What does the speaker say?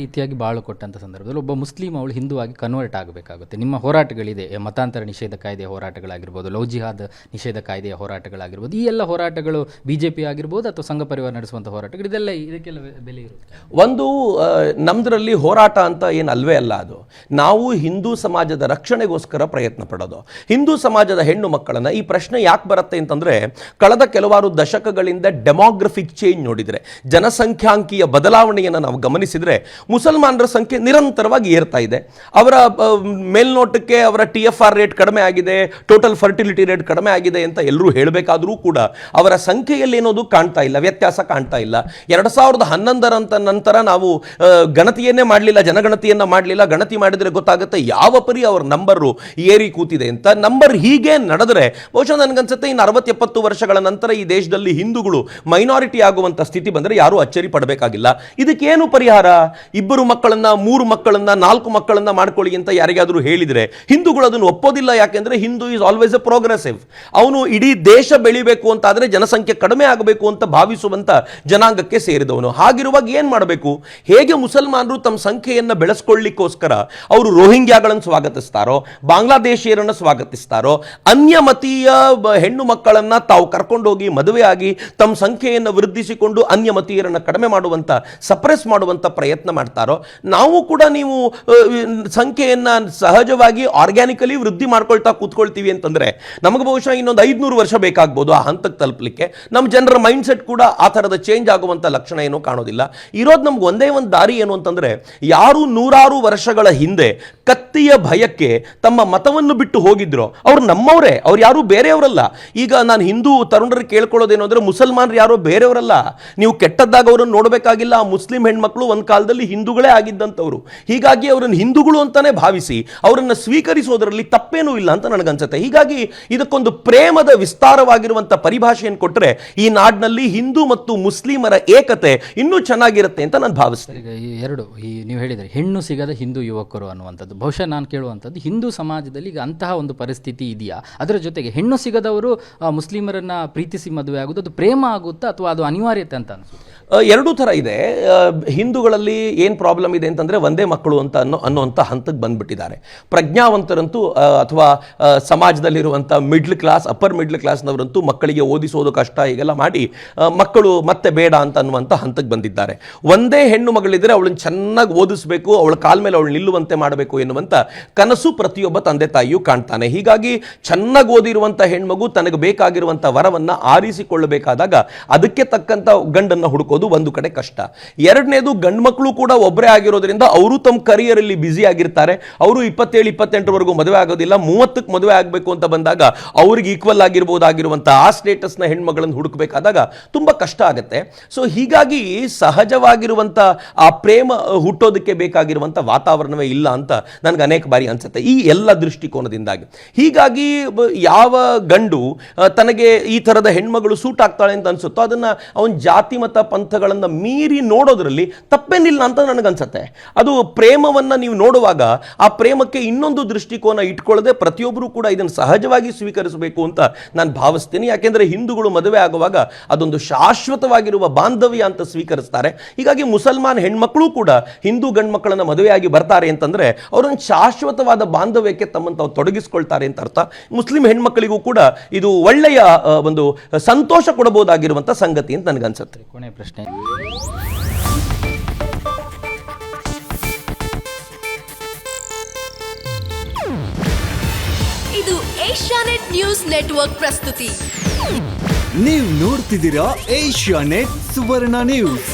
ರೀತಿಯಾಗಿ ಬಾಳು ಕೊಟ್ಟಂಥ ಸಂದರ್ಭದಲ್ಲಿ ಒಬ್ಬ ಮುಸ್ಲಿಂ ಅವಳು ಹಿಂದೂ ಆಗಿ ಕನ್ವರ್ಟ್ ಆಗಬೇಕಾಗುತ್ತೆ. ನಿಮ್ಮ ಹೋರಾಟಗಳಿದೆ, ಮತಾಂತರ ನಿಷೇಧ ಕಾಯ್ದೆಯ ಹೋರಾಟಗಳಾಗಿರ್ಬೋದು, ಲವ್ ಜಿಹಾದ್ ನಿಷೇಧ ಕಾಯ್ದೆಯ ಹೋರಾಟಗಳಾಗಿರ್ಬೋದು, ಈ ಎಲ್ಲ ಹೋರಾಟಗಳು BJP ಆಗಿರ್ಬೋದು ಅಥವಾ ಸಂಘ ಪರಿವಾರ ನಡೆಸುವಂಥ ಹೋರಾಟಗಳು, ಇದಕ್ಕೆಲ್ಲ ಬೆಲೆ ಇರುತ್ತೆ. ಒಂದು ನಮ್ದ್ರಲ್ಲಿ ಹೋರಾಟ ಅಂತ ಏನು ಅಲ್ವೇ ಅಲ್ಲ. ಅದು ನಾವು ಹಿಂದೂ ಸಮಾಜದ ರಕ್ಷಣೆಗೋಸ್ಕರ ಪ್ರಯತ್ನ ಪಡೋದು. ಹಿಂದೂ ಸಮಾಜದ ಹೆಣ್ಣು ಮಕ್ಕಳನ್ನ ಈ ಪ್ರಶ್ನೆ ಯಾಕೆ ಬರುತ್ತೆ ಅಂತಂದ್ರೆ, ಕಳೆದ ಕೆಲವಾರು ದಶಕಗಳಿಂದ ಡೆಮೋಗ್ರಫಿಕ್ ಚೇಂಜ್ ನೋಡಿದ್ರೆ, ಜನಸಂಖ್ಯಾಂಕೀಯ ಬದಲಾವಣೆಯನ್ನು ನಾವು ಗಮನಿಸಿದ್ರೆ ಮುಸಲ್ಮಾನರ ಸಂಖ್ಯೆ ನಿರಂತರವಾಗಿ ಏರ್ತಾ ಇದೆ. ಅವರ ಮೇಲ್ನೋಟಕ್ಕೆ ಅವರ TFR ರೇಟ್ ಕಡಿಮೆ ಆಗಿದೆ, ಟೋಟಲ್ ಫರ್ಟಿಲಿಟಿ ರೇಟ್ ಕಡಿಮೆ ಆಗಿದೆ ಅಂತ ಎಲ್ಲರೂ ಹೇಳಬೇಕಾದ್ರೂ ಕೂಡ ಅವರ ಸಂಖ್ಯೆಯಲ್ಲಿ ಏನೋದು ಕಾಣ್ತಾ ಇಲ್ಲ, ವ್ಯತ್ಯಾಸ ಕಾಣ್ತಾ ಇಲ್ಲ. 2011 ನಂತರ ನಾವು ಗಣತಿಯನ್ನೇ ಮಾಡಲಿಲ್ಲ, ಜನಗಣತಿಯನ್ನ ಮಾಡಲಿಲ್ಲ. ಗಣತಿ ಮಾಡಿದ್ರೆ ಗೊತ್ತಾಗುತ್ತೆ ಯಾವ ಪರಿ ಅವರ ನಂಬರು ಏರಿ ಕೂತಿದೆ ಅಂತ. ನಂಬರ್ ಹೀಗೆ ನಡೆದ್ರೆ ಬಹುಶಃ ನನಗನ್ಸುತ್ತೆ ಇನ್ನು 60-70 ವರ್ಷಗಳ ನಂತರ ಈ ದೇಶದಲ್ಲಿ ಹಿಂದೂಗಳು ಮೈನಾರಿಟಿ ಆಗುವಂತ ಸ್ಥಿತಿ ಬಂದರೆ ಯಾರೂ ಅಚ್ಚರಿ ಪಡಬೇಕಾಗಿಲ್ಲ. ಇದಕ್ಕೇನು ಪರಿಹಾರ? 2 ಮಕ್ಕಳನ್ನ, 3 ಮಕ್ಕಳನ್ನ, 4 ಮಕ್ಕಳನ್ನ ಮಾಡ್ಕೊಳ್ಳಿ ಅಂತ ಯಾರಿಗಾದರೂ ಹೇಳಿದ್ರೆ ಹಿಂದೂಗಳು ಅದನ್ನು ಒಪ್ಪೋದಿಲ್ಲ. ಯಾಕೆಂದ್ರೆ Hindu is always A progressive. ಅವನು ಇಡೀ ದೇಶ ಬೆಳಿಬೇಕು ಅಂತ ಆದ್ರೆ ಜನಸಂಖ್ಯೆ ಕಡಿಮೆ ಆಗಬೇಕು ಅಂತ ಭಾವಿಸುವಂತ ಜನಾಂಗಕ್ಕೆ ಸೇರಿದವನು. ಹಾಗಿರುವಾಗ ಏನ್ ಮಾಡಬೇಕು? ಹೇಗೆ ಮುಸಲ್ಮಾನರು ತಮ್ಮ ಸಂಖ್ಯೆಯನ್ನು ಬೆಳೆಸ್ಕೊಳ್ಳಿಕ್ಕೋಸ್ಕರ ಅವರು ರೋಹಿಂಗ್ಯಾಗಳನ್ನು ಸ್ವಾಗತಿಸ್ತಾರೋ, ಬಾಂಗ್ಲಾದೇಶಿಯರನ್ನು ಸ್ವಾಗತಿಸ್ತಾರೋ, ಅನ್ಯಮತೀಯ ಹೆಣ್ಣು ಮಕ್ಕಳನ್ನ ತಾವು ಕರ್ಕೊಂಡೋಗಿ ಮದುವೆ ಆಗಿ ತಮ್ಮ ಸಂಖ್ಯೆಯನ್ನು ವೃದ್ಧಿಸಿಕೊಂಡು ಅನ್ಯಮತೀಯರನ್ನು ಕಡಿಮೆ ಮಾಡುವಂತ, ಸಪ್ರೆಸ್ ಮಾಡುವಂತ ಪ್ರಯತ್ನ ಮಾಡ್ತಾರೋ, ನಾವು ಕೂಡ ನೀವು ಸಂಖ್ಯೆಯನ್ನ ಸಹಜವಾಗಿ ಆರ್ಗ್ಯಾನಿಕಲಿ ವೃದ್ಧಿ ಮಾಡ್ಕೊಳ್ತಾ ಕೂತ್ಕೊಳ್ತೀವಿ ಅಂತಂದ್ರೆ ನಮಗೆ ಬಹುಶಃ ಇನ್ನೊಂದು 500 ವರ್ಷ ಬೇಕಾಗ್ಬೋದು ಆ ಹಂತಕ್ಕೆ ತಲುಪಲಿಕ್ಕೆ. ನಮ್ಮ ಜನರ ಮೈಂಡ್ ಸೆಟ್ ಕೂಡ ಆ ಥರದ ಚೇಂಜ್ ಆಗುವಂತ ಲಕ್ಷಣ ಏನೂ ಕಾಣೋದಿಲ್ಲ. ಇರೋದು ನಮ್ಗೆ ಒಂದೇ ಒಂದು ದಾರಿ ಏನು ಅಂತಂದ್ರೆ, ಯಾರು 100 ವರ್ಷಗಳ ಹಿಂದೆ ಕತ್ತಿಯ ಭಯಕ್ಕೆ ತಮ್ಮ ಮತವನ್ನು ಬಿಟ್ಟು ಹೋಗಿದ್ರು ಅವ್ರು ನಮ್ಮವರೇ, ಅವ್ರು ಯಾರು ಬೇರೆಯವರಲ್ಲ. ಈಗ ನಾನು ಹಿಂದೂ ತರುಣರು ಕೇಳ್ಕೊಳ್ಳೋದೇನು ಅಂದ್ರೆ, ಮುಸಲ್ಮಾನರು ಯಾರೋ ಬೇರೆಯವರಲ್ಲ. ನೀವು ಕೆಟ್ಟದ್ದಾಗ ಅವರನ್ನು ನೋಡಬೇಕಾಗಿಲ್ಲ. ಆ ಮುಸ್ಲಿಂ ಹೆಣ್ಮಕ್ಳು ಒಂದು ಕಾಲದಲ್ಲಿ ಹಿಂದೂಗಳೇ ಆಗಿದ್ದಂಥವ್ರು. ಹೀಗಾಗಿ ಅವರನ್ನು ಹಿಂದೂಗಳು ಅಂತಾನೆ ಭಾವಿಸಿ ಅವರನ್ನು ಸ್ವೀಕರಿಸೋದರಲ್ಲಿ ತಪ್ಪೇನೂ ಇಲ್ಲ ಅಂತ ನನಗನ್ಸುತ್ತೆ. ಹೀಗಾಗಿ ಇದಕ್ಕೊಂದು ಪ್ರೇಮದ ವಿಸ್ತಾರವಾಗಿರುವಂಥ ಪರಿಭಾಷೆಯನ್ನು ಕೊಟ್ಟರೆ ಈ ನಾಡಿನಲ್ಲಿ ಹಿಂದೂ ಮತ್ತು ಮುಸ್ಲಿಮರ ಏಕತೆ ಇನ್ನೂ ಚೆನ್ನಾಗಿರುತ್ತೆ ಅಂತ ನಾನು ಭಾವಿಸ್ತೇನೆ. ಈಗ ನೀವು ಹೇಳಿದರೆ ಹೆಣ್ಣು ಸಿಗದ ಹಿಂದೂ ಯುವಕರು ಅನ್ನುವಂಥದ್ದು, ಬಹುಶಃ ನಾನು ಕೇಳುವಂಥದ್ದು, ಹಿಂದೂ ಸಮಾಜದಲ್ಲಿ ಈಗ ಅಂತಹ ಒಂದು ಪರಿಸ್ಥಿತಿ ಇದೆಯಾ? ಅದರ ಜೊತೆಗೆ ಹೆಣ್ಣು ಸಿಗದವರು ಮುಸ್ಲಿಮರನ್ನ ಪ್ರೀತಿಸಿ ಮದುವೆ ಆಗೋದು, ಅದು ಪ್ರೇಮ ಆಗುತ್ತಾ ಅಥವಾ ಅದು ಅನಿವಾರ್ಯತೆ ಅಂತ ಅನಿಸುತ್ತೆ? ಎರಡೂ ಥರ ಇದೆ. ಹಿಂದೂಗಳಲ್ಲಿ ಏನು ಪ್ರಾಬ್ಲಮ್ ಇದೆ ಅಂತಂದರೆ, ಒಂದೇ ಮಕ್ಕಳು ಅಂತ ಅನ್ನೋಂಥ ಹಂತಕ್ಕೆ ಬಂದ್ಬಿಟ್ಟಿದ್ದಾರೆ. ಪ್ರಜ್ಞಾವಂತರಂತೂ ಅಥವಾ ಸಮಾಜದಲ್ಲಿರುವಂಥ ಮಿಡ್ಲ್ ಕ್ಲಾಸ್, ಅಪ್ಪರ್ ಮಿಡ್ಲ್ ಕ್ಲಾಸ್ನವರಂತೂ ಮಕ್ಕಳಿಗೆ ಓದಿಸೋದು ಕಷ್ಟ, ಹೀಗೆಲ್ಲ ಮಾಡಿ ಮಕ್ಕಳು ಮತ್ತೆ ಬೇಡ ಅಂತ ಅನ್ನುವಂಥ ಹಂತಕ್ಕೆ ಬಂದಿದ್ದಾರೆ. ಒಂದೇ ಹೆಣ್ಣು ಮಗಳಿದ್ರೆ ಅವಳನ್ನು ಚೆನ್ನಾಗಿ ಓದಿಸಬೇಕು, ಅವಳ ಕಾಲ ಮೇಲೆ ಅವಳು ನಿಲ್ಲುವಂತೆ ಮಾಡಬೇಕು ಎನ್ನುವಂಥ ಕನಸು ಪ್ರತಿಯೊಬ್ಬ ತಂದೆ ತಾಯಿಯೂ ಕಾಣ್ತಾನೆ. ಹೀಗಾಗಿ ಚೆನ್ನಾಗಿ ಓದಿರುವಂಥ ಹೆಣ್ಮಗು ತನಗೆ ಬೇಕಾಗಿರುವಂಥ ವರವನ್ನು ಆರಿಸಿಕೊಳ್ಳಬೇಕಾದಾಗ ಅದಕ್ಕೆ ತಕ್ಕಂಥ ಗಂಡನ್ನು ಹುಡುಕೋದು ಒಂದು ಕಡೆ ಕಷ್ಟ. ಎರಡನೇದು, ಗಂಡು ಮಕ್ಕಳು ಕೂಡ ಒಬ್ಬರೇ ಆಗಿರೋದ್ರಿಂದ ಅವರು ತಮ್ಮ ಕರಿಯರ್ ಅಲ್ಲಿ ಬ್ಯುಸಿ ಆಗಿರ್ತಾರೆ. ಅವರು 27-28 ಮದುವೆ ಆಗೋದಿಲ್ಲ. 30ಕ್ಕೆ ಮದುವೆ ಆಗಬೇಕು ಅಂತ ಬಂದಾಗ ಅವ್ರಿಗೆ ಈಕ್ವಲ್ ಆಗಿರ್ಬೋದಾಗಿರುವಂಥ ಆ ಸ್ಟೇಟಸ್ನ ಹೆಣ್ಮಗಳನ್ನು ಹುಡುಕಬೇಕಾದಾಗ ತುಂಬಾ ಕಷ್ಟ ಆಗುತ್ತೆ. ಸೊ ಹೀಗಾಗಿ ಸಹಜವಾಗಿರುವಂಥ ಆ ಪ್ರೇಮ ಹುಟ್ಟೋದಕ್ಕೆ ಬೇಕಾಗಿರುವಂಥ ವಾತಾವರಣವೇ ಇಲ್ಲ ಅಂತ ನನಗೆ ಅನೇಕ ಬಾರಿ ಅನ್ಸುತ್ತೆ ಈ ಎಲ್ಲ ದೃಷ್ಟಿಕೋನದಿಂದಾಗಿ. ಹೀಗಾಗಿ ಯಾವ ಗಂಡು ತನಗೆ ಈ ಥರದ ಹೆಣ್ಮಗಳು ಸೂಟ್ ಆಗ್ತಾಳೆ ಅಂತ ಅನ್ಸುತ್ತೋ ಅದನ್ನ ಅವನ ಜಾತಿ ಮತ ಪಂಥಗಳನ್ನು ಮೀರಿ ನೋಡೋದ್ರಲ್ಲಿ ತಪ್ಪೇನಿಲ್ಲ ಅಂತ ನನಗನ್ಸುತ್ತೆ. ಅದು ಪ್ರೇಮವನ್ನು ನೀವು ನೋಡುವಾಗ ಆ ಪ್ರೇಮಕ್ಕೆ ಇನ್ನೊಂದು ದೃಷ್ಟಿಕೋನ ಇಟ್ಕೊಳ್ಳದೆ ಪ್ರತಿಯೊಬ್ಬರು ಕೂಡ ಇದನ್ನು ಸಹಜವಾಗಿ ಸ್ವೀಕರಿಸಬೇಕು ಅಂತ ನಾನು ಭಾವಿಸ್ತೀನಿ. ಯಾಕೆಂದರೆ ಹಿಂದೂಗಳು ಮದುವೆ ಆಗುವಾಗ ಅದೊಂದು ಶಾಶ್ವತವಾಗಿರುವ ಬಾಂಧವ್ಯ ಅಂತ ಸ್ವೀಕರಿಸ್ತಾರೆ. ಹೀಗಾಗಿ ಮುಸಲ್ಮಾನ್ ಹೆಣ್ಮಕ್ಳು ಕೂಡ ಹಿಂದೂ ಗಂಡು ಮಕ್ಕಳನ್ನು ಮದುವೆಯಾಗಿ ಬರ್ತಾರೆ ಅಂತಂದ್ರೆ ಅವರೊಂದು ಶಾಶ್ವತವಾದ ಬಾಂಧವ್ಯಕ್ಕೆ ತಮ್ಮನ್ನು ತಾವು ತೊಡಗಿಸ್ಕೊಳ್ತಾರೆ ಅಂತ ಅರ್ಥ. ಮುಸ್ಲಿಂ ಹೆಣ್ಮಕ್ಕಳಿಗೂ ಕೂಡ ಇದು ಒಳ್ಳೆಯ ಒಂದು ಸಂತೋಷ ಕೊಡಬಹುದಾಗಿರುವಂಥ ಸಂಗತಿ ಅಂತ ನನಗನ್ಸುತ್ತೆ. ಕೊನೆ ಪ್ರಶ್ನೆ, ಇದು ಏಷ್ಯಾನೆಟ್ ನ್ಯೂಸ್ ನೆಟ್ವರ್ಕ್ ಪ್ರಸ್ತುತಿ. ನೀವು ನೋಡ್ತಿದ್ದೀರಾ ಏಷ್ಯಾನೆಟ್ ಸುವರ್ಣ ನ್ಯೂಸ್.